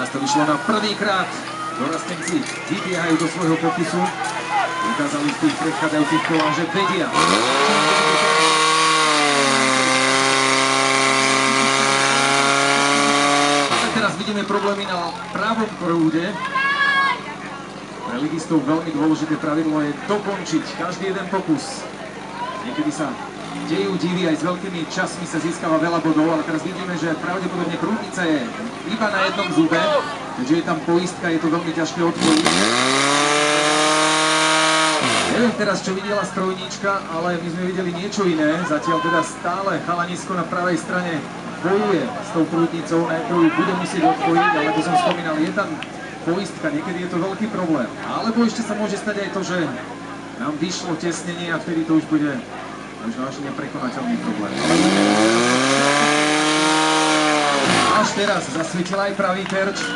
Teraz to vyšlo na prvýkrát. Dorastenci vybiehajú do svojho pokusu. Ukázali v tých predchádzajúcich kolách, že vedia. A teraz vidíme problémy na pravom prúde. Pre ligistov veľmi dôležité pravidlo je dokončiť každý jeden pokus. Niekedy sa dejú divy, aj s veľkými časmi sa získava veľa bodov, ale teraz vidíme, že pravdepodobne prúdnica je iba na jednom zube, keďže je tam poistka, je to veľmi ťažké odpojiť. Neviem teraz, čo videla strojníčka, ale my sme videli niečo iné. Zatiaľ teda stále chalanisko na pravej strane bojuje s tou prúdnicou, najprv ju bude musieť odpojiť, ale ako som spomínal, je tam poistka, niekedy je to veľký problém. Alebo ešte sa môže stať aj to, že nám vyšlo tesnenie a vtedy to už bude možno až neprekonateľný problém. Až teraz zasvietil aj pravý terč.